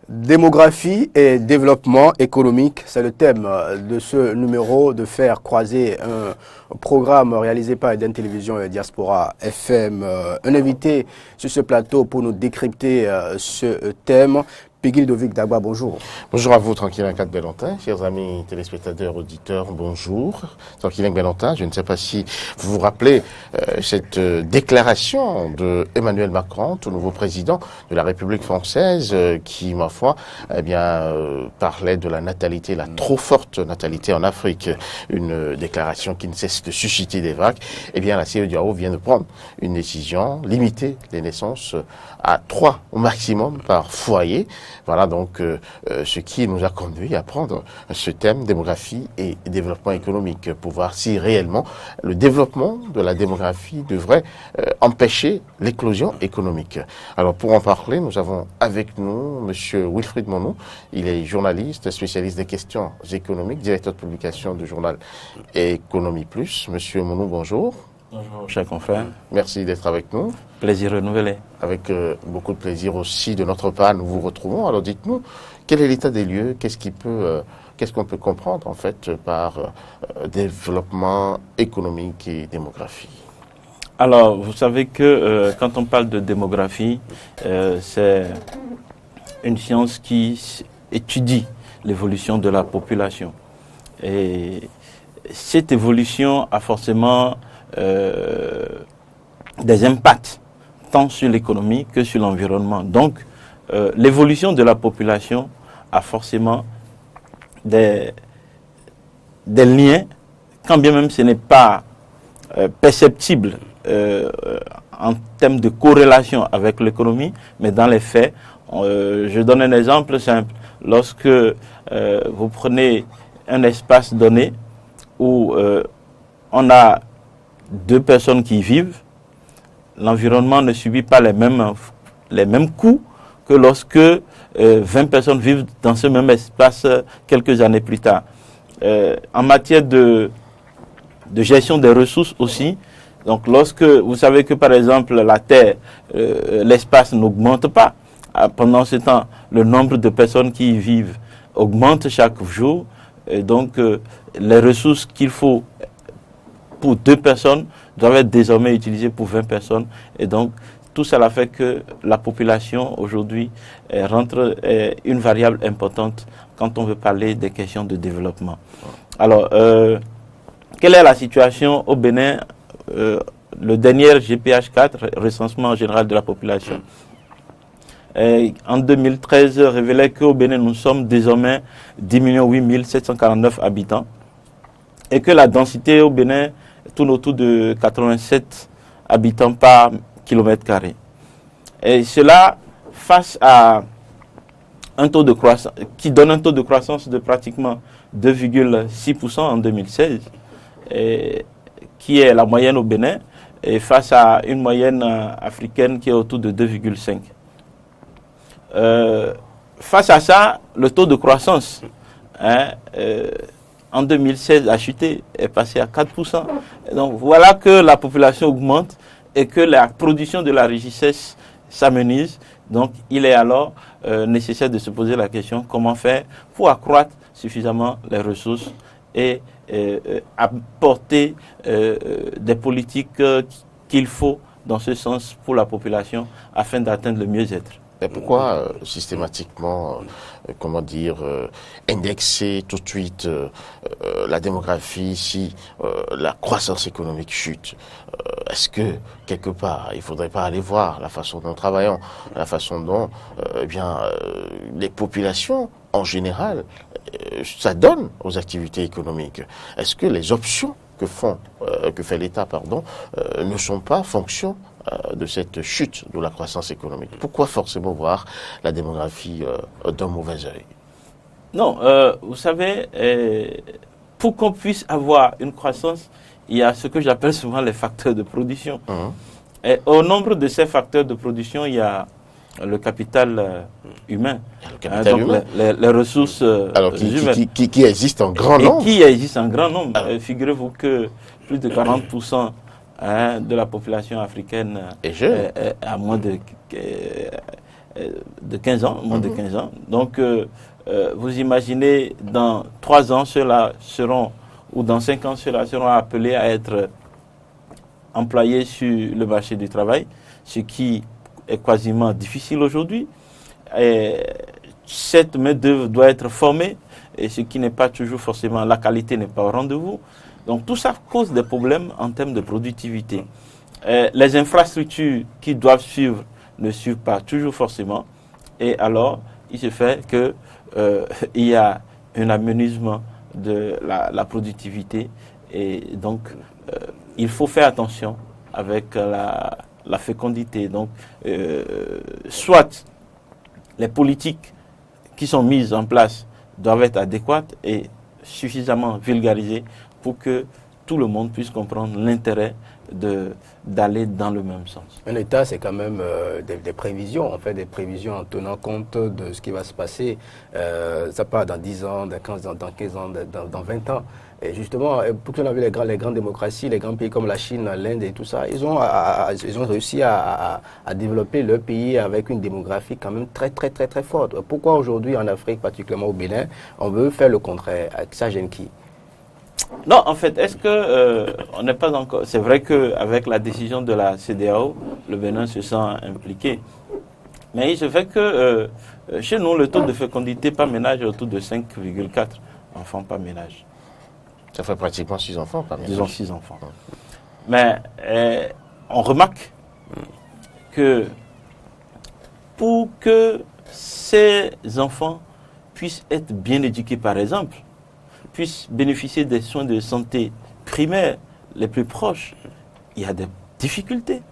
Démographie et développement économique, c'est le thème de ce numéro de Faire croiser, un programme réalisé par Eden Télévision et Diaspora FM. Un invité sur ce plateau pour nous décrypter ce thème. Peggy Ludovic Dagba, bonjour. Bonjour à vous, Tranquillin Belentin, chers amis téléspectateurs, auditeurs, bonjour. Tranquillin Belentin, je ne sais pas si vous vous rappelez cette déclaration de Emmanuel Macron, tout nouveau président de la République française, qui, ma foi, parlait de la natalité, la trop forte natalité en Afrique. Une déclaration qui ne cesse de susciter des vagues. Eh bien, la CEDEAO vient de prendre une décision, limiter les naissances à 3 au maximum par foyer. Voilà donc ce qui nous a conduit à prendre ce thème démographie et développement économique pour voir si réellement le développement de la démographie devrait empêcher l'éclosion économique. Alors pour en parler, nous avons avec nous Monsieur Wilfried Monou. Il est journaliste, spécialiste des questions économiques, directeur de publication du journal Économie Plus. Monsieur Monou, bonjour. Bonjour, chers confrères. Merci d'être avec nous. Plaisir renouvelé. Avec beaucoup de plaisir aussi de notre part, nous vous retrouvons. Alors dites-nous, quel est l'état des lieux? Qu'est-ce qu'on peut comprendre en fait par développement économique et démographie? Alors, vous savez que quand on parle de démographie, c'est une science qui étudie l'évolution de la population. Et cette évolution a forcément des impacts tant sur l'économie que sur l'environnement. Donc, l'évolution de la population a forcément des liens, quand bien même ce n'est pas perceptible en termes de corrélation avec l'économie, mais dans les faits, je donne un exemple simple. Lorsque vous prenez un espace donné où on a 2 personnes qui y vivent, l'environnement ne subit pas les mêmes coûts que lorsque 20 personnes vivent dans ce même espace quelques années plus tard. En matière de gestion des ressources aussi, donc lorsque vous savez que par exemple la terre, l'espace n'augmente pas, pendant ce temps, le nombre de personnes qui y vivent augmente chaque jour, et donc les ressources qu'il faut pour 2 personnes doivent être désormais utilisées pour 20 personnes. Et donc, tout cela fait que la population, aujourd'hui, rentre une variable importante quand on veut parler des questions de développement. Alors, quelle est la situation au Bénin? Le dernier GPH4, recensement général de la population, en 2013, révélait qu'au Bénin, nous sommes désormais 10 8 749 habitants et que la densité au Bénin tourne autour de 87 habitants par kilomètre carré. Et cela face à un taux de croissance qui donne un taux de croissance de pratiquement 2,6% en 2016, qui est la moyenne au Bénin, et face à une moyenne africaine qui est autour de 2,5%. Face à ça, le taux de croissance en 2016 a chuté, est passé à 4%. Et donc voilà que la population augmente et que la production de la richesse s'amenuise. Donc il est alors nécessaire de se poser la question comment faire pour accroître suffisamment les ressources et apporter des politiques qu'il faut dans ce sens pour la population afin d'atteindre le mieux-être. Et pourquoi systématiquement, indexer tout de suite la démographie si la croissance économique chute? Est-ce que, quelque part, il ne faudrait pas aller voir la façon dont nous travaillons, la façon dont les populations, en général, s'adonnent aux activités économiques? Est-ce que les options que fait l'État, ne sont pas fonction de cette chute de la croissance économique? Pourquoi forcément voir la démographie d'un mauvais œil? Non, vous savez, pour qu'on puisse avoir une croissance, il y a ce que j'appelle souvent les facteurs de production. Et au nombre de ces facteurs de production, il y a le capital humain. Les ressources humaines. Qui existent en grand nombre. Qui existent en grand nombre. Figurez-vous que plus de 40% de la population africaine à moins de 15 ans. Moins de 15 ans. Donc, vous imaginez, dans 3 ans, ceux-là seront, ou dans 5 ans, ceux-là seront appelés à être employés sur le marché du travail, ce qui est quasiment difficile aujourd'hui. Cette main-d'œuvre doit être formée, et ce qui n'est pas toujours forcément, la qualité n'est pas au rendez-vous. Donc tout ça cause des problèmes en termes de productivité. Les infrastructures qui doivent suivre ne suivent pas toujours forcément, et alors il se fait que il y a un amenuisement de la productivité, et donc il faut faire attention avec la fécondité. Donc soit les politiques qui sont mises en place doivent être adéquates et suffisamment vulgarisées pour que tout le monde puisse comprendre l'intérêt d'aller dans le même sens. Un État, c'est quand même des prévisions, en fait, des prévisions en tenant compte de ce qui va se passer, ça part dans 10 ans, dans 15 ans, dans 20 ans. Et justement, pour que l'on a vu les grandes démocraties, les grands pays comme la Chine, l'Inde et tout ça, ils ont réussi à développer leur pays avec une démographie quand même très forte. Pourquoi aujourd'hui en Afrique, particulièrement au Bénin, on veut faire le contraire? Ça gêne qui? Non, en fait, est-ce que on n'est pas encore... C'est vrai qu'avec la décision de la CEDEAO, le Bénin se sent impliqué. Mais il se fait que chez nous, le taux de fécondité par ménage est autour de 5,4 enfants par ménage. Ça fait pratiquement 6 enfants par ménage. Disons 6 enfants. Mais on remarque que pour que ces enfants puissent être bien éduqués, par exemple, puissent bénéficier des soins de santé primaires les plus proches, il y a des difficultés.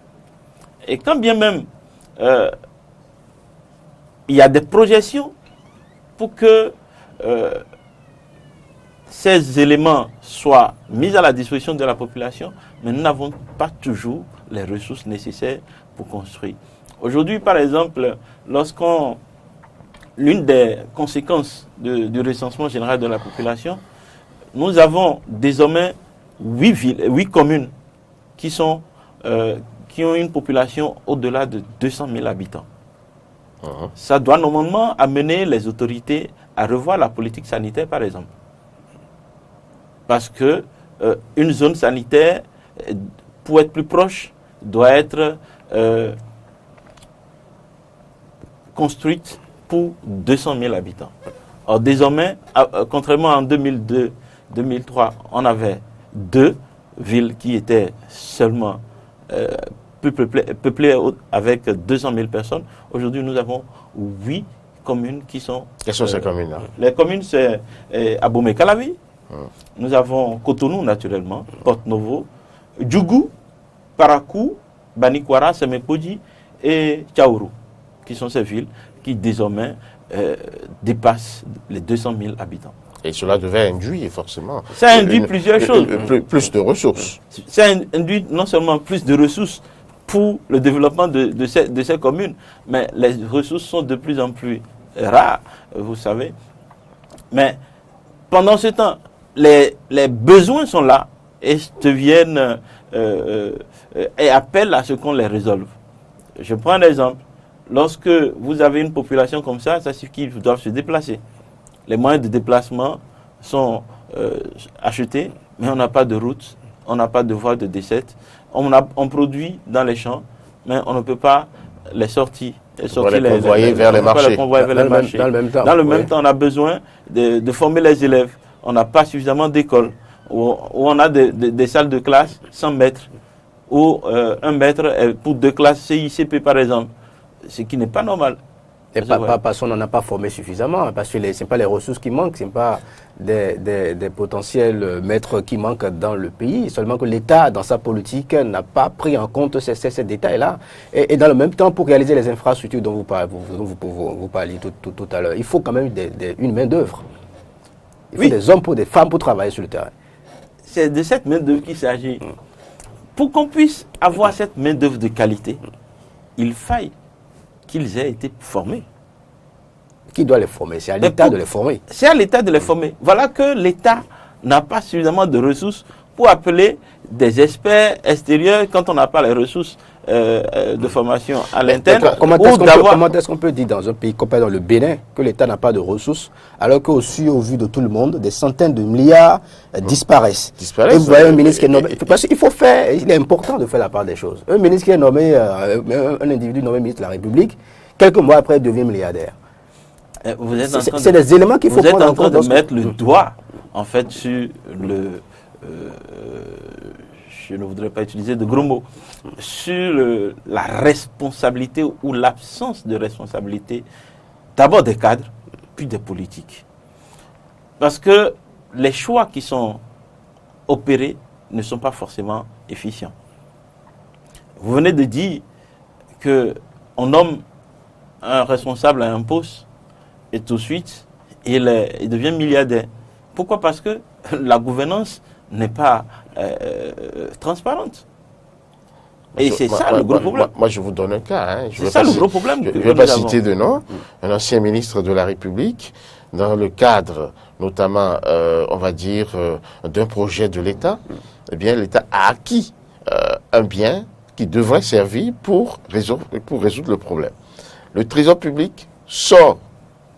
Et quand bien même il y a des projections pour que ces éléments soient mis à la disposition de la population, mais nous n'avons pas toujours les ressources nécessaires pour construire. Aujourd'hui, par exemple, l'une des conséquences du recensement général de la population, nous avons désormais 8 communes qui ont une population au-delà de 200 000 habitants. Ça doit normalement amener les autorités à revoir la politique sanitaire, par exemple. Parce que une zone sanitaire, pour être plus proche, doit être construite pour 200 000 habitants. Or, désormais, contrairement en 2002, 2003, on avait 2 villes qui étaient seulement peuplées avec 200 000 personnes. Aujourd'hui, nous avons 8 communes qui sont... Quelles sont ces communes-là? Les communes, c'est Abomey-Calavi. Nous avons Cotonou, naturellement, Porto-Novo, Djougou, Parakou, Banikwara, Semekoji et Tchaourou, qui sont ces villes qui désormais dépassent les 200 000 habitants. Et cela devait induire forcément... Ça induit plusieurs choses. Plus de ressources. Ça induit non seulement plus de ressources pour le développement de ces communes, mais les ressources sont de plus en plus rares, vous savez. Mais pendant ce temps, les besoins sont là et deviennent et appellent à ce qu'on les résolve. Je prends un exemple. Lorsque vous avez une population comme ça signifie qu'ils doivent se déplacer. Les moyens de déplacement sont achetés, mais on n'a pas de route, on n'a pas de voie de desserte. On produit dans les champs, mais on ne peut pas les sortir. Les convoyer vers les marchés. Dans le même temps, on a besoin de former les élèves. On n'a pas suffisamment d'écoles, où on a des salles de classe 100 mètres, où 1 mètre pour 2 classes CICP par exemple, ce qui n'est pas normal. Et pas parce qu'on n'en a pas formé suffisamment, parce que ce n'est pas les ressources qui manquent, ce n'est pas des potentiels maîtres qui manquent dans le pays, seulement que l'État, dans sa politique, n'a pas pris en compte ces détails-là. Et dans le même temps, pour réaliser les infrastructures dont vous parliez tout à l'heure, il faut quand même une main-d'œuvre. Il faut des hommes, des femmes pour travailler sur le terrain. C'est de cette main-d'œuvre qu'il s'agit. Pour qu'on puisse avoir cette main-d'œuvre de qualité, il faille qu'ils aient été formés. Qui doit les former? C'est à l'État de les former. C'est à l'État de les former. Voilà que l'État n'a pas suffisamment de ressources pour appeler des experts extérieurs quand on n'a pas les ressources de formation à l'interne. Comment est-ce qu'on peut dire dans un pays comme dans le Bénin que l'État n'a pas de ressources, alors qu'aussi, au vu de tout le monde, des centaines de milliards disparaissent. Et vous voyez un ministre qui est nommé... Parce qu'il il est important de faire la part des choses. Un ministre qui est nommé, un individu nommé ministre de la République, quelques mois après, il devient milliardaire. C'est des éléments qu'il faut prendre en compte. Vous êtes en train de mettre le doigt, en fait, sur le... je ne voudrais pas utiliser de gros mots, sur la responsabilité ou l'absence de responsabilité, d'abord des cadres, puis des politiques. Parce que les choix qui sont opérés ne sont pas forcément efficients. Vous venez de dire qu'on nomme un responsable à un poste et tout de suite, il devient milliardaire. Pourquoi? Parce que la gouvernance n'est pas transparente. Et c'est ça le gros problème. Moi, je vous donne un cas. C'est ça le gros problème. Je ne vais pas citer de nom. Un ancien ministre de la République, dans le cadre, notamment, on va dire, d'un projet de l'État, eh bien, l'État a acquis un bien qui devrait servir pour résoudre le problème. Le Trésor public sort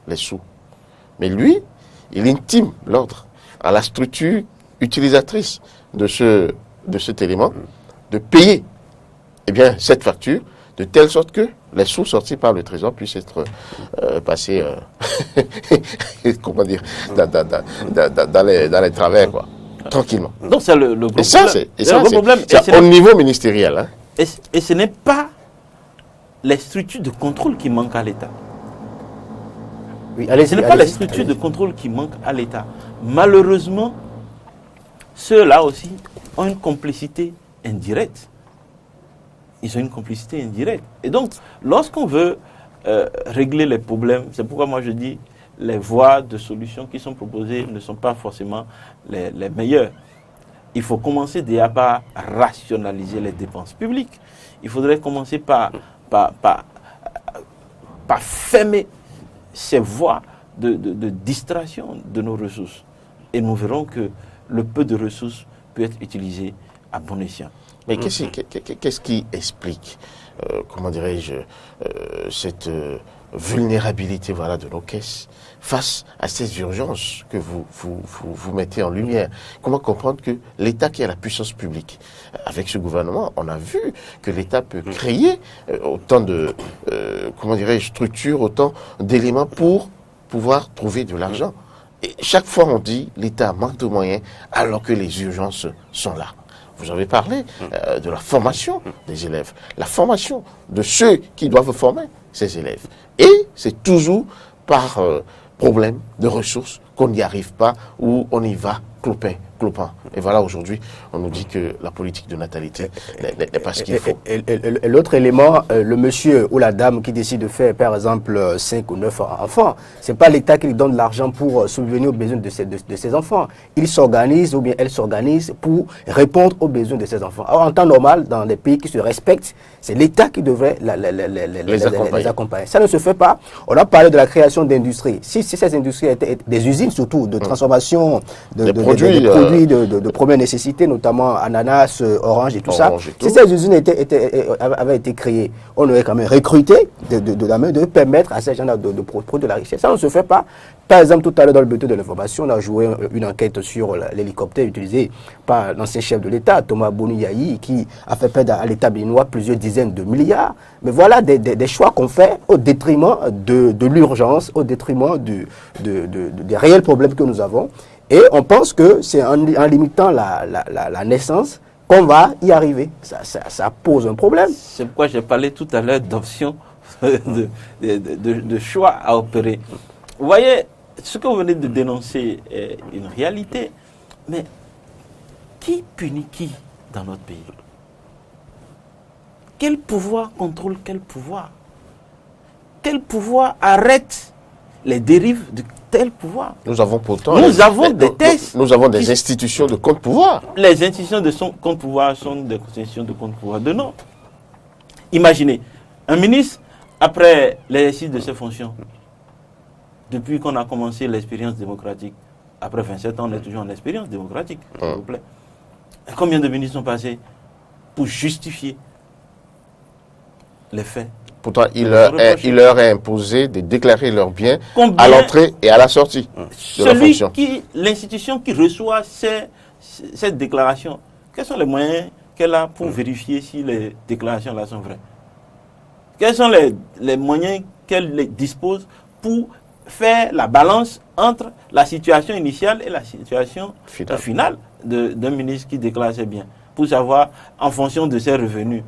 les sous. Mais lui, il intime l'ordre à la structure utilisatrice de cet élément de payer cette facture de telle sorte que les sous sortis par le Trésor puissent être passés comment dire, dans les travers, quoi, tranquillement. Donc c'est le gros et ça, problème. C'est au niveau ministériel. Hein. Et ce n'est pas les structures de contrôle qui manquent à l'État. Oui, ce n'est pas les structures de contrôle qui manquent à l'État. Malheureusement, ceux-là aussi ont une complicité indirecte. Ils ont une complicité indirecte. Et donc, lorsqu'on veut régler les problèmes, c'est pourquoi moi je dis les voies de solutions qui sont proposées ne sont pas forcément les meilleures. Il faut commencer déjà par rationaliser les dépenses publiques. Il faudrait commencer par fermer ces voies de distraction de nos ressources. Et nous verrons que le peu de ressources peut être utilisé à bon escient. Mais qu'est-ce qui explique, comment dirais-je, cette vulnérabilité de nos caisses face à ces urgences que vous mettez en lumière? Comment comprendre que l'État qui a la puissance publique, avec ce gouvernement, on a vu que l'État peut créer autant de, comment dirais-je, structures, autant d'éléments pour pouvoir trouver de l'argent. Et chaque fois on dit l'État manque de moyens alors que les urgences sont là. Vous avez parlé de la formation des élèves, la formation de ceux qui doivent former ces élèves. Et c'est toujours par problème de ressources qu'on n'y arrive pas ou on y va clopin. Et voilà, aujourd'hui, on nous dit que la politique de natalité n'est pas ce qu'il faut. Et l'autre élément, le monsieur ou la dame qui décide de faire, par exemple, 5 ou 9 enfants, c'est pas l'État qui lui donne l'argent pour subvenir aux besoins de ses enfants. Il s'organise ou bien elle s'organise pour répondre aux besoins de ses enfants. Alors, en temps normal, dans les pays qui se respectent, c'est l'État qui devrait les accompagner. Ça ne se fait pas. On a parlé de la création d'industries. Si ces industries étaient des usines, surtout, de transformation de produits de première nécessité, notamment ananas, orange et tout ça. Si ces usines avaient été créées, on aurait quand même recruté de la main de permettre à ces gens-là de produire de la richesse. Ça ne se fait pas. Par exemple, tout à l'heure dans le bulletin de l'information, on a joué une enquête sur l'hélicoptère utilisé par l'ancien chef de l'État, Thomas Boni-Yayi, qui a fait perdre à l'État béninois plusieurs dizaines de milliards. Mais voilà des choix qu'on fait au détriment de l'urgence, au détriment des réels problèmes que nous avons. Et on pense que c'est en limitant la naissance qu'on va y arriver. Ça pose un problème. C'est pourquoi j'ai parlé tout à l'heure d'options, de choix à opérer. Vous voyez, ce que vous venez de dénoncer est une réalité. Mais qui punit qui dans notre pays? Quel pouvoir contrôle quel pouvoir? Quel pouvoir arrête les dérives de tel pouvoir? Nous avons pourtant des tests. Nous avons des institutions de contre-pouvoir. Les institutions de contre-pouvoir sont des institutions de contre-pouvoir de non. Imaginez, un ministre, après l'exercice de ses fonctions, depuis qu'on a commencé l'expérience démocratique, après 27 ans, on est toujours en expérience démocratique, s'il vous plaît. Combien de ministres sont passés pour justifier les faits? Pourtant, il leur est imposé de déclarer leurs biens à l'entrée et à la sortie de la fonction. L'institution qui reçoit cette déclaration, quels sont les moyens qu'elle a pour vérifier si les déclarations là sont vraies? Quels sont les moyens qu'elle dispose pour faire la balance entre la situation initiale et la situation finale d'un ministre qui déclare ses biens, pour savoir, en fonction de ses revenus,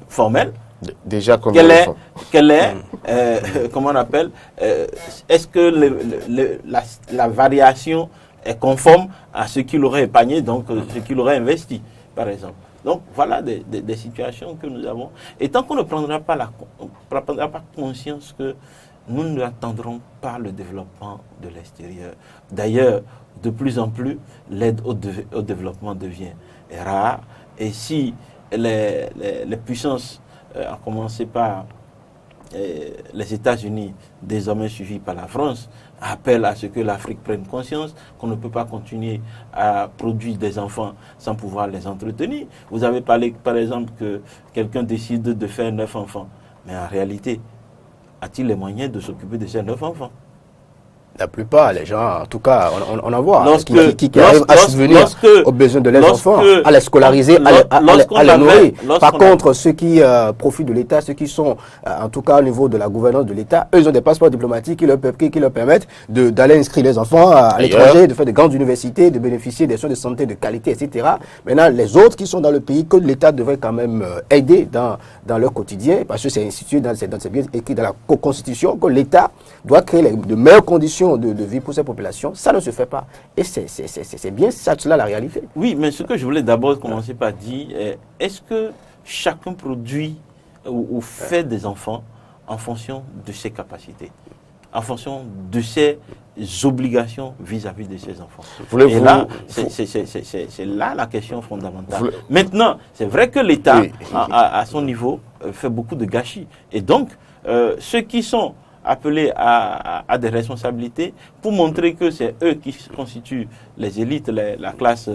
formels, déjà comment on appelle, est-ce que la variation est conforme à ce qu'il aurait épargné, donc ce qu'il aurait investi, par exemple. Donc voilà des situations que nous avons. Et tant qu'on ne prendra pas conscience que nous n'attendrons pas le développement de l'extérieur. D'ailleurs, de plus en plus, l'aide au développement devient rare. Et si les puissances, à commencer par les États-Unis, désormais suivis par la France, appellent à ce que l'Afrique prenne conscience qu'on ne peut pas continuer à produire des enfants sans pouvoir les entretenir. Vous avez parlé, par exemple, que quelqu'un décide de faire 9 enfants. Mais en réalité, a-t-il les moyens de s'occuper de ces 9 enfants? La plupart, les gens, en tout cas, on en voit, qui arrivent à subvenir aux besoins de leurs enfants, à les scolariser, à les nourrir. Par contre, ceux qui profitent de l'État, ceux qui sont, en tout cas, au niveau de la gouvernance de l'État, eux, ils ont des passeports diplomatiques qui leur permettent d'aller inscrire les enfants à l'étranger, de faire de grandes universités, de bénéficier des soins de santé de qualité, etc. Maintenant, les autres qui sont dans le pays, que l'État devrait quand même aider dans leur quotidien, parce que c'est institué c'est bien écrit dans la Constitution, que l'État doit créer de meilleures conditions de vie pour ces populations. Ça ne se fait pas. Et c'est bien cela la réalité. Oui, mais ce que je voulais d'abord commencer par dire, est-ce que chacun produit ou fait des enfants en fonction de ses capacités, en fonction de ses obligations vis-à-vis de ses enfants? Et là, c'est là la question fondamentale. Maintenant, c'est vrai que l'État, à son niveau, fait beaucoup de gâchis. Et donc, ceux qui sont appelés à des responsabilités pour montrer que c'est eux qui constituent les élites, la classe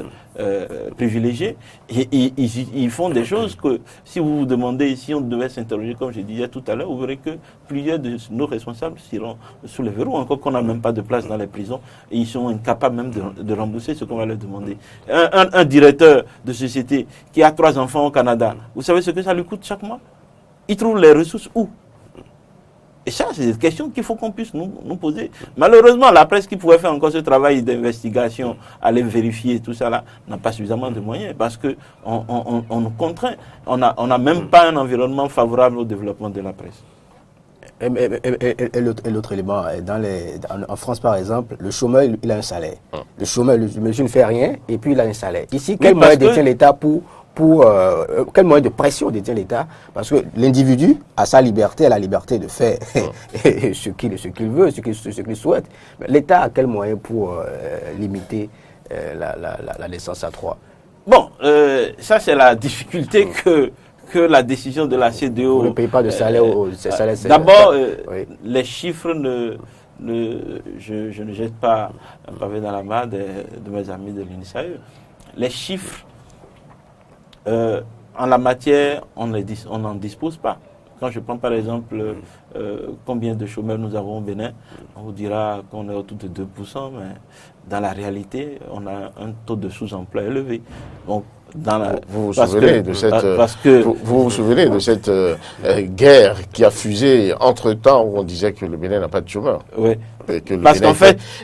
privilégiée. Ils font des choses que, si vous vous demandez, si on devait s'interroger, comme je disais tout à l'heure, vous verrez que plusieurs de nos responsables seront sous les verrous, encore qu'on n'a même pas de place dans les prisons, et ils sont incapables même de rembourser ce qu'on va leur demander. Un directeur de société qui a 3 enfants au Canada, vous savez ce que ça lui coûte chaque mois? Il trouve les ressources où? Et ça, c'est des questions qu'il faut qu'on puisse nous poser. Malheureusement, la presse qui pouvait faire encore ce travail d'investigation, aller vérifier tout ça là, n'a pas suffisamment de moyens parce qu'on nous contraint. On n'a même pas un environnement favorable au développement de la presse. Et l'autre élément, en France par exemple, le chômeur, il a un salaire. Le chômeur, le monsieur ne fait rien et puis il a un salaire. Ici, quel moyen détient l'État quel moyen de pression détient l'État? Parce que l'individu a sa liberté, a la liberté de faire ce qu'il veut, ce qu'il souhaite. L'État a quel moyen pour limiter la naissance à 3? Bon, ça c'est la difficulté que la décision de la CEDEAO... Vous ne payez pas de salaire D'abord, les chiffres je ne jette pas un pavé dans la main de mes amis de l'UNICEF. Les chiffres en la matière, on n'en dispose pas. Quand je prends par exemple combien de chômeurs nous avons au Bénin, on vous dira qu'on est autour de 2%, mais dans la réalité, on a un taux de sous-emploi élevé. Donc, vous vous souvenez de cette guerre qui a fusé entre-temps où on disait que le Bénin n'a pas de chômeurs. Oui. Que le Bénin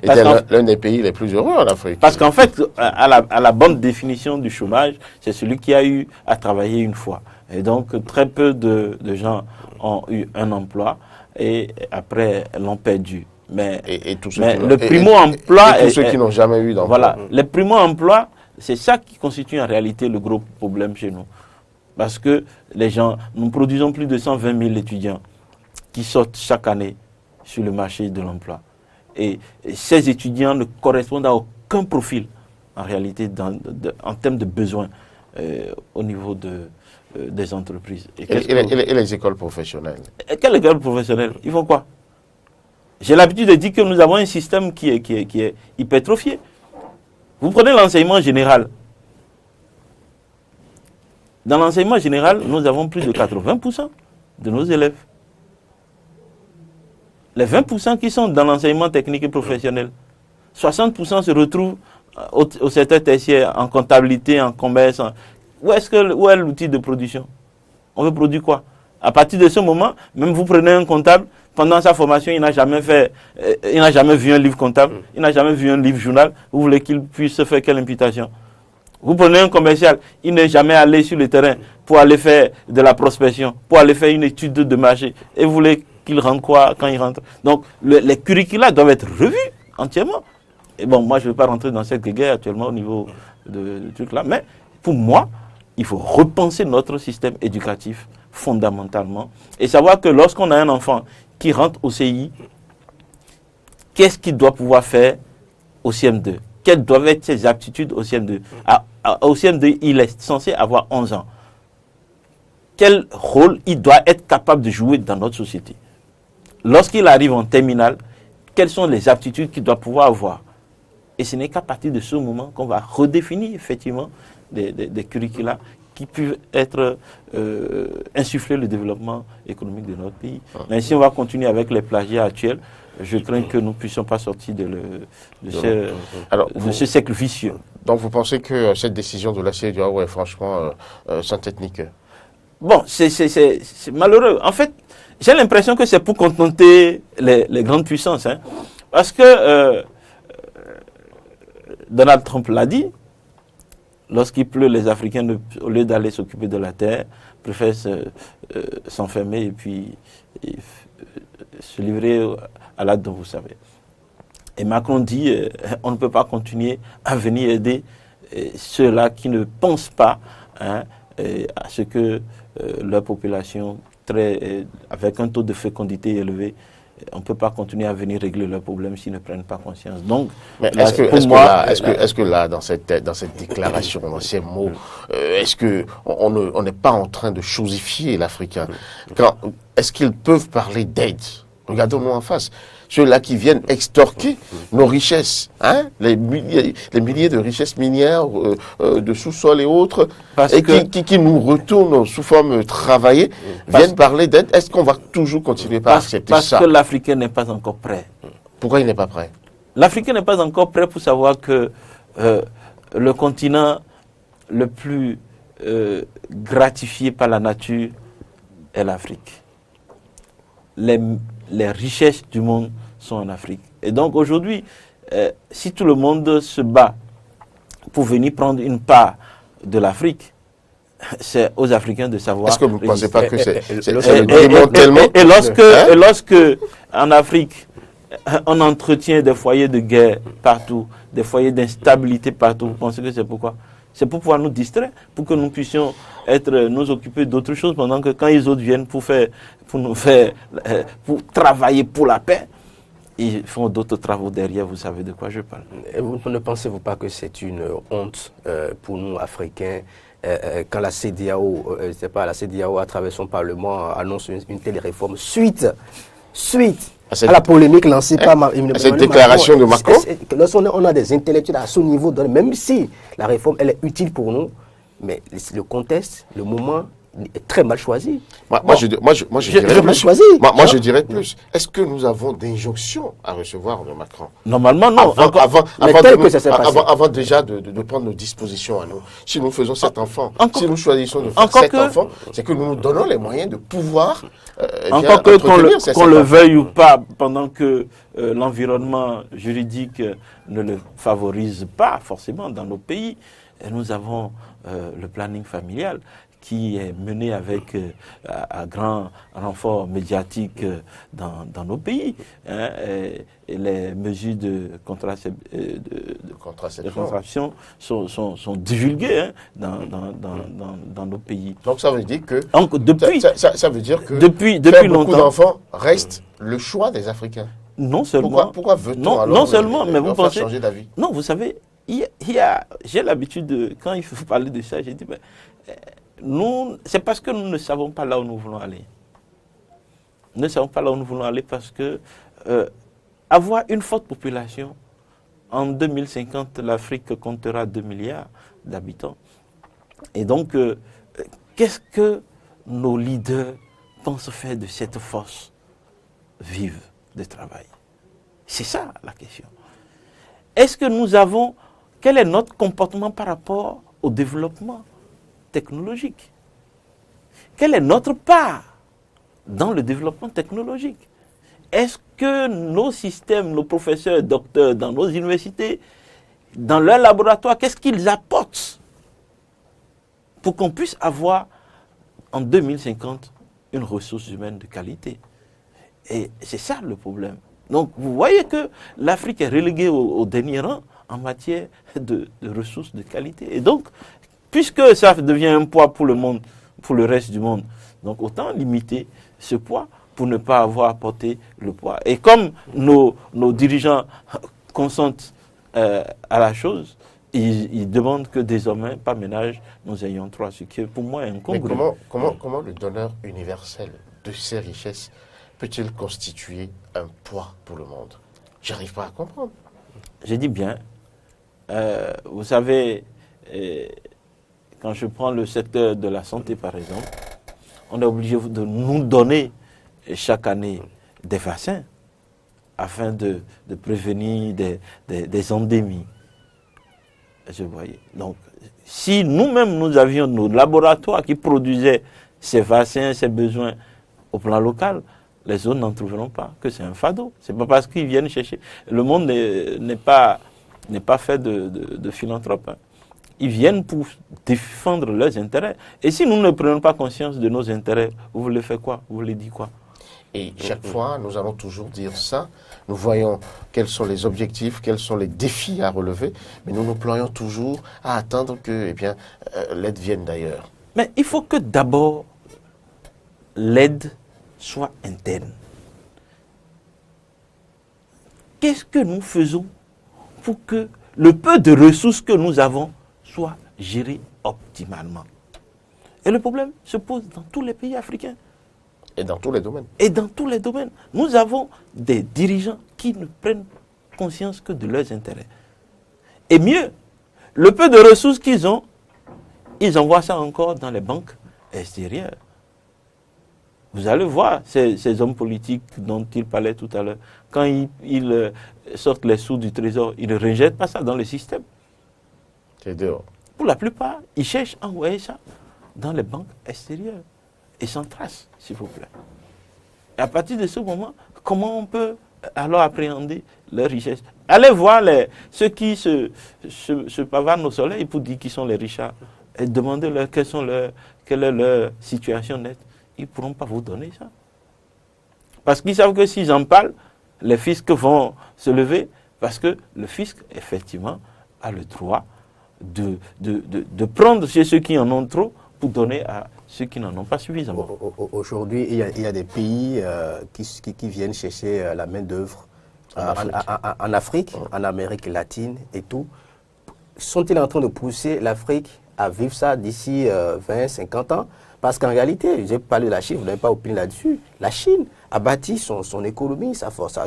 était l'un des pays les plus heureux en Afrique. Parce qu'en fait, à la bonne définition du chômage, c'est celui qui a eu à travailler une fois. Et donc, très peu de gens ont eu un emploi et après l'ont perdu. Mais le primo-emploi... Et tous ceux qui n'ont jamais eu d'emploi. Voilà. Le primo-emploi, c'est ça qui constitue en réalité le gros problème chez nous. Parce que nous produisons plus de 120 000 étudiants qui sortent chaque année sur le marché de l'emploi. Et ces étudiants ne correspondent à aucun profil, en réalité, en termes de besoins au niveau des entreprises. Et les écoles professionnelles? Quelles écoles professionnelles? Ils font quoi? J'ai l'habitude de dire que nous avons un système qui est hypertrophié. Vous prenez l'enseignement général. Dans l'enseignement général, nous avons plus de 80% de nos élèves. Les 20% qui sont dans l'enseignement technique et professionnel, 60% se retrouvent au secteur tertiaire, en comptabilité, en commerce. Où est l'outil de production? On veut produire quoi? À partir de ce moment, même vous prenez un comptable, pendant sa formation, il n'a jamais vu un livre comptable, il n'a jamais vu un livre journal. Vous voulez qu'il puisse faire quelle imputation? Vous prenez un commercial, il n'est jamais allé sur le terrain pour aller faire de la prospection, pour aller faire une étude de marché. Et vous voulez qu'il rentre quoi quand il rentre? Donc, les curricula doivent être revus entièrement. Et bon, moi, je ne vais pas rentrer dans cette guerre actuellement au niveau de truc là, mais pour moi, il faut repenser notre système éducatif fondamentalement et savoir que lorsqu'on a un enfant qui rentre au CI, qu'est-ce qu'il doit pouvoir faire au CM2? Quelles doivent être ses aptitudes au CM2? Au CM2, il est censé avoir 11 ans. Quel rôle il doit être capable de jouer dans notre société? Lorsqu'il arrive en terminale, quelles sont les aptitudes qu'il doit pouvoir avoir? Et ce n'est qu'à partir de ce moment qu'on va redéfinir effectivement des curricula qui peuvent être insuffler le développement économique de notre pays. Mais si on va continuer avec les plagiats actuels, je crains que nous ne puissions pas sortir de ce cercle vicieux. Donc vous pensez que cette décision de la CEDEAO est franchement synthétique? Bon, c'est malheureux. En fait, j'ai l'impression que c'est pour contenter les grandes puissances. Hein. Parce que Donald Trump l'a dit, lorsqu'il pleut, les Africains, au lieu d'aller s'occuper de la terre, préfèrent s'enfermer et puis se livrer à l'aide dont vous savez. Et Macron dit, on ne peut pas continuer à venir aider ceux-là qui ne pensent pas à ce que leur population, avec un taux de fécondité élevé, on ne peut pas continuer à venir régler leurs problèmes s'ils ne prennent pas conscience. Donc, est-ce que là, dans cette déclaration, dans ces mots, est-ce que on n'est pas en train de chosifier l'Africain? Est-ce qu'ils peuvent parler d'aide? Regardons-nous en face. Ceux-là qui viennent extorquer nos richesses, hein, les milliers de richesses minières, de sous-sol et autres, qui nous retournent sous forme travaillée, viennent parler d'aide. Est-ce qu'on va toujours continuer par accepter ça? Parce que l'Africain n'est pas encore prêt. Pourquoi il n'est pas prêt? L'Africain n'est pas encore prêt pour savoir que le continent le plus gratifié par la nature est l'Afrique. Les richesses du monde sont en Afrique. Et donc aujourd'hui, si tout le monde se bat pour venir prendre une part de l'Afrique, c'est aux Africains de savoir. Est-ce que vous ne pensez pas que c'est le démantèlement? Et lorsque en Afrique, on entretient des foyers de guerre partout, des foyers d'instabilité partout, vous pensez que c'est pourquoi? C'est pour pouvoir nous distraire, pour que nous puissions nous occuper d'autres choses, pendant que quand les autres viennent pour travailler pour la paix, ils font d'autres travaux derrière, vous savez de quoi je parle. Et vous ne pensez-vous pas que c'est une honte pour nous, Africains, quand la CEDEAO, la CEDEAO, à travers son Parlement, annonce une telle réforme suite à la polémique lancée par cette déclaration de Macron? Lorsqu'on a des intellectuels à ce niveau, même si la réforme elle est utile pour nous, mais le contexte, le moment est très mal choisi. Moi, je dirais plus. Est-ce que nous avons d'injonctions à recevoir de Macron? Normalement, non. Avant déjà de prendre nos dispositions à nous. Si nous faisons cet enfant, si nous choisissons de faire cet enfant, c'est que nous nous donnons les moyens de pouvoir encore que qu'on le veuille ou pas, pendant que l'environnement juridique ne le favorise pas forcément dans nos pays, et nous avons le planning familial qui est mené avec un grand renfort médiatique dans nos pays. Hein, et les mesures de contraception sont divulguées hein, dans nos pays. Donc ça veut dire que ça veut dire que depuis faire longtemps, beaucoup d'enfants reste le choix des Africains. Non seulement. Pourquoi veut-on alors non seulement, mais vous pensez changer d'avis? Non, vous savez, j'ai l'habitude de, quand il faut parler de ça, j'ai dit c'est parce que nous ne savons pas là où nous voulons aller. Nous ne savons pas là où nous voulons aller parce que avoir une forte population. En 2050, l'Afrique comptera 2 milliards d'habitants. Et donc, qu'est-ce que nos leaders pensent faire de cette force vive de travail? C'est ça la question. Est-ce que nous avons... Quel est notre comportement par rapport au développement technologique? Quelle est notre part dans le développement technologique? Est-ce que nos systèmes, nos professeurs, docteurs, dans nos universités, dans leurs laboratoires, qu'est-ce qu'ils apportent pour qu'on puisse avoir, en 2050, une ressource humaine de qualité? Et c'est ça le problème. Donc, vous voyez que l'Afrique est reléguée au dernier rang en matière de ressources de qualité. Et donc, puisque ça devient un poids pour le monde, pour le reste du monde, donc autant limiter ce poids pour ne pas avoir apporté le poids. Et comme nos dirigeants consentent à la chose, ils demandent que désormais, par ménage, nous ayons 3, ce qui est pour moi incongru. Mais comment le donneur universel de ces richesses peut-il constituer un poids pour le monde? J'arrive pas à comprendre. Je dis bien, vous savez, quand je prends le secteur de la santé par exemple, on est obligé de nous donner chaque année des vaccins afin de prévenir des endémies. Je voyais. Donc, si nous-mêmes nous avions nos laboratoires qui produisaient ces vaccins, ces besoins au plan local, les autres n'en trouveront pas, que c'est un fardeau. C'est pas parce qu'ils viennent chercher. Le monde n'est pas fait de philanthropes. Hein. Ils viennent pour défendre leurs intérêts. Et si nous ne prenons pas conscience de nos intérêts, vous voulez faire quoi? Vous voulez dire quoi? Et chaque fois, nous allons toujours dire ça. Nous voyons quels sont les objectifs, quels sont les défis à relever, mais nous nous ployons toujours à attendre que l'aide vienne d'ailleurs. Mais il faut que d'abord l'aide soit interne. Qu'est-ce que nous faisons pour que le peu de ressources que nous avons soit géré optimalement? Et le problème se pose dans tous les pays africains. Et dans tous les domaines. Et dans tous les domaines. Nous avons des dirigeants qui ne prennent conscience que de leurs intérêts. Et mieux, le peu de ressources qu'ils ont, ils envoient ça encore dans les banques extérieures. Vous allez voir ces hommes politiques dont il parlait tout à l'heure. Quand ils sortent les sous du trésor, ils ne rejettent pas ça dans le système. C'est dehors. Pour la plupart, ils cherchent à envoyer ça dans les banques extérieures. Et sans trace, s'il vous plaît. Et à partir de ce moment, comment on peut alors appréhender leur richesse? Allez voir ceux qui se pavardent au soleil pour dire qu'ils sont les richards. Et demandez-leur quelle est leur situation nette. Ils ne pourront pas vous donner ça. Parce qu'ils savent que s'ils en parlent, les fiscs vont se lever. Parce que le fisc, effectivement, a le droit de prendre chez ceux qui en ont trop pour donner à ceux qui n'en ont pas suffisamment. Aujourd'hui, il y a des pays qui viennent chercher la main-d'œuvre en Afrique, en Amérique latine et tout. Sont-ils en train de pousser l'Afrique à vivre ça d'ici 20, 50 ans? Parce qu'en réalité, j'ai parlé de la Chine, vous n'avez pas opiné là-dessus. La Chine a bâti son économie, sa force,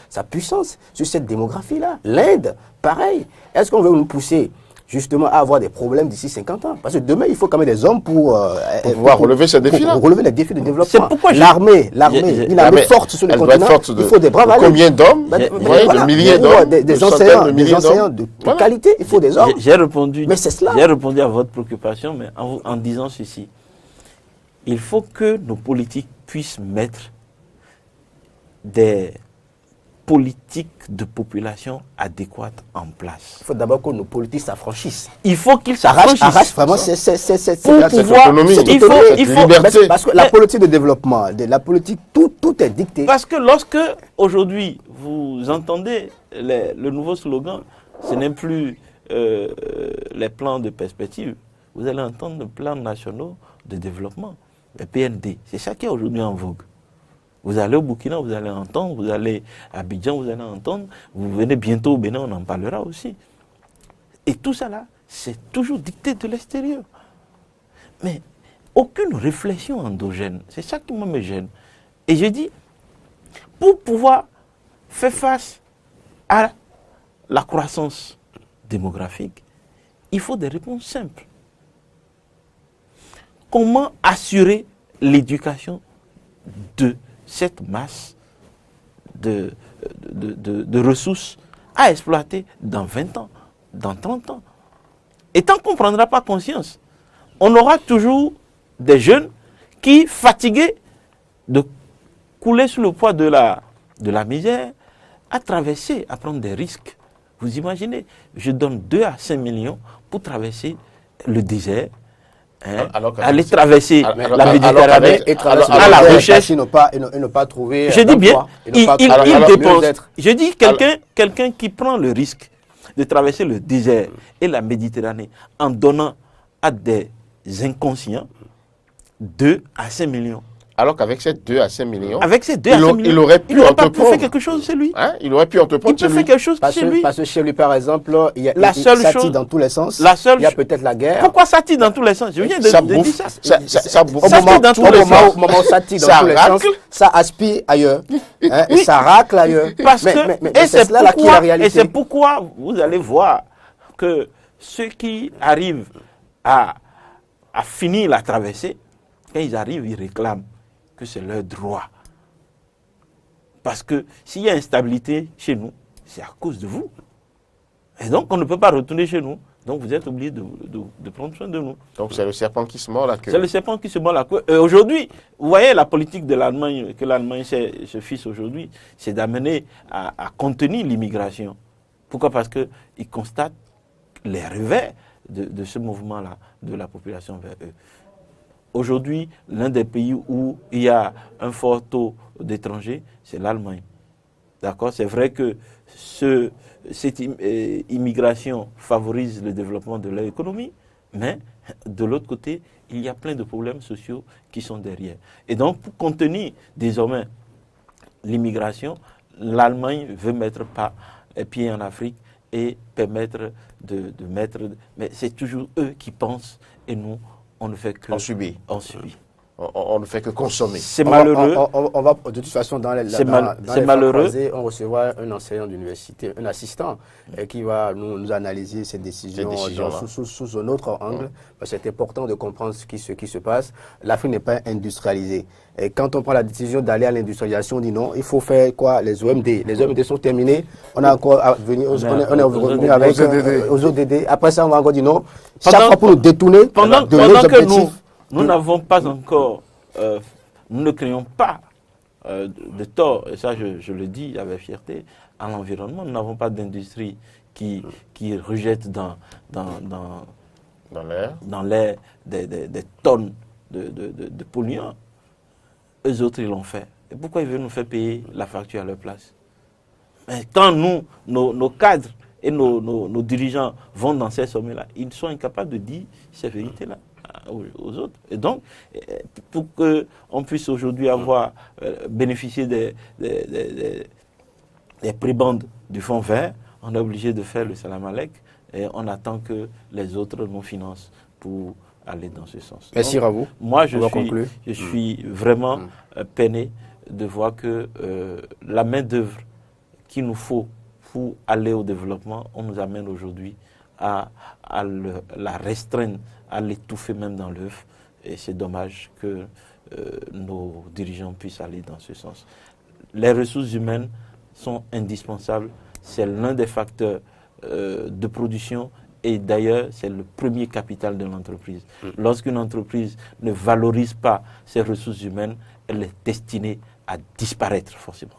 sa puissance sur cette démographie-là. L'Inde, pareil. Est-ce qu'on veut nous pousser justement à avoir des problèmes d'ici 50 ans? Parce que demain, il faut quand même des hommes pour pouvoir relever ces défis-là. Pour relever les défis de développement. C'est pourquoi l'armée, une armée forte sur le continent, il faut des bras valets. Combien d'hommes? De milliers d'hommes. Des enseignants de qualité, il faut des hommes. J'ai répondu, mais c'est cela. J'ai répondu à votre préoccupation, mais en disant ceci. Il faut que nos politiques puissent mettre des politiques de population adéquates en place. Il faut d'abord que nos politiques s'affranchissent. Il faut qu'ils s'affranchissent. Arrachent vraiment cette autonomie, cette liberté. Parce que la politique de développement, la politique, tout est dicté. Parce que lorsque, aujourd'hui, vous entendez le nouveau slogan, ce n'est plus les plans de perspective, vous allez entendre les plans nationaux de développement, les PND. C'est ça qui est aujourd'hui en vogue. Vous allez au Burkina, vous allez entendre, vous allez à Abidjan, vous allez entendre, vous venez bientôt au Bénin, on en parlera aussi. Et tout ça là, c'est toujours dicté de l'extérieur. Mais aucune réflexion endogène, c'est ça qui me gêne. Et je dis, pour pouvoir fait face à la croissance démographique, il faut des réponses simples. Comment assurer l'éducation de cette masse de ressources à exploiter dans 20 ans, dans 30 ans? Et tant qu'on ne prendra pas conscience, on aura toujours des jeunes qui, fatigués de couler sous le poids de la misère, à traverser, à prendre des risques. Vous imaginez, je donne 2 à 5 millions pour traverser le désert, aller traverser la Méditerranée à la recherche. Et ne pas trouver. Je dis bien, il dépense. Je dis Alors- quelqu'un qui prend le risque de traverser le désert et la Méditerranée en donnant à des inconscients 2 à 5 millions. Alors qu'avec ces 2 à 5 millions, Avec ces 2 à 5 millions, il aurait pu pas pu entreprendre. faire quelque chose chez lui. Hein, il aurait pu entreprendre Il peut chez faire lui. quelque chose chez lui. Parce que chez lui, par exemple, il y a La seule ça tire chose- dans tous les sens. la seule il y a cho- peut-être la guerre. Pourquoi ça tire dans tous les sens? Je viens de Ça dire bouffe, ça. ça bouffe. Au Ça moment, tire dans tous les sens. au moment où ça tire dans Ça tous les racle. sens, ça aspire ailleurs. Hein, et ça racle ailleurs. Parce Mais et c'est cela là qui est la réalité. et c'est pourquoi vous allez voir que ceux qui arrivent à finir la traversée, quand ils arrivent, ils réclament que c'est leur droit. Parce que s'il y a instabilité chez nous, c'est à cause de vous. Et donc, on ne peut pas retourner chez nous. Donc, vous êtes obligés de prendre soin de nous. Donc c'est le serpent qui se mord la queue. C'est le serpent qui se mord la queue. Aujourd'hui, vous voyez la politique de l'Allemagne, que l'Allemagne se fixe aujourd'hui, c'est d'amener à contenir l'immigration. Pourquoi? Parce qu'ils constatent les revers de ce mouvement-là, de la population vers eux. Aujourd'hui, l'un des pays où il y a un fort taux d'étrangers, c'est l'Allemagne. D'accord? C'est vrai que cette immigration favorise le développement de leur économie, mais de l'autre côté, il y a plein de problèmes sociaux qui sont derrière. Et donc, pour contenir désormais l'immigration, l'Allemagne veut mettre pas les pieds en Afrique et permettre de mettre... Mais c'est toujours eux qui pensent et nous, on ne fait que... On subit. On subit. On ne fait que consommer. C'est malheureux. On va, de toute façon, dans les malheureux. croisés, on recevra un enseignant d'université, un assistant, qui va nous analyser ces décisions sous un autre angle. C'est important de comprendre ce qui se passe. L'Afrique n'est pas industrialisée. Et quand on prend la décision d'aller à l'industrialisation, on dit non, il faut faire quoi? Les OMD. Les OMD sont terminés. On a encore à venir, on est revenu avec aux ODD. Après ça, on va encore dire non. Chaque fois pour nous détourner pendant de nos que objectifs. nous n'avons pas encore, nous ne créons pas de tort, et ça je le dis avec fierté, à l'environnement. Nous n'avons pas d'industrie qui rejette dans l'air des tonnes de polluants. Eux autres, ils l'ont fait. Et pourquoi ils veulent nous faire payer la facture à leur place? Mais quand nos cadres et nos dirigeants vont dans ces sommets-là, ils sont incapables de dire ces vérités-là aux autres. Et donc, pour qu'on puisse aujourd'hui avoir bénéficié des prébendes du fonds vert, on est obligé de faire le salam alek et on attend que les autres nous financent pour aller dans ce sens. Merci à vous. Moi, je suis vraiment peiné de voir que la main-d'œuvre qu'il nous faut pour aller au développement, on nous amène aujourd'hui à la restreindre, à l'étouffer même dans l'œuf. Et c'est dommage que nos dirigeants puissent aller dans ce sens. Les ressources humaines sont indispensables. C'est l'un des facteurs de production et d'ailleurs, c'est le premier capital de l'entreprise. Lorsqu'une entreprise ne valorise pas ses ressources humaines, elle est destinée à disparaître forcément.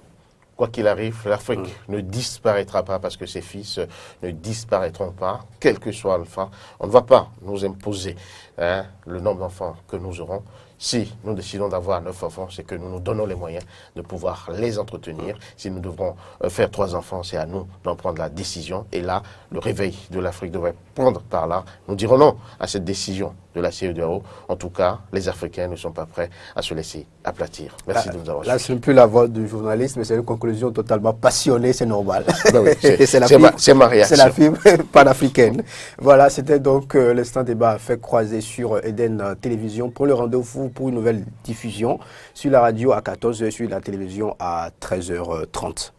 Quoi qu'il arrive, l'Afrique ne disparaîtra pas parce que ses fils ne disparaîtront pas, quel que soit l'enfant. On ne va pas nous imposer le nombre d'enfants que nous aurons. Si nous décidons d'avoir 9 enfants, c'est que nous nous donnons les moyens de pouvoir les entretenir. Si nous devrons faire 3 enfants, c'est à nous d'en prendre la décision. Et là, le réveil de l'Afrique devrait prendre par là. Nous dirons non à cette décision de la CEDEAO. En tout cas, les Africains ne sont pas prêts à se laisser aplatir. Merci de nous avoir suivis. Là, ce n'est plus la voix du journaliste, mais c'est une conclusion totalement passionnée, c'est normal. Ben oui, c'est ma réaction. C'est la fibre panafricaine. Voilà, c'était donc l'instant débat fait croiser sur Eden Télévision. Pour le rendez-vous pour une nouvelle diffusion sur la radio à 14h, sur la télévision à 13h30.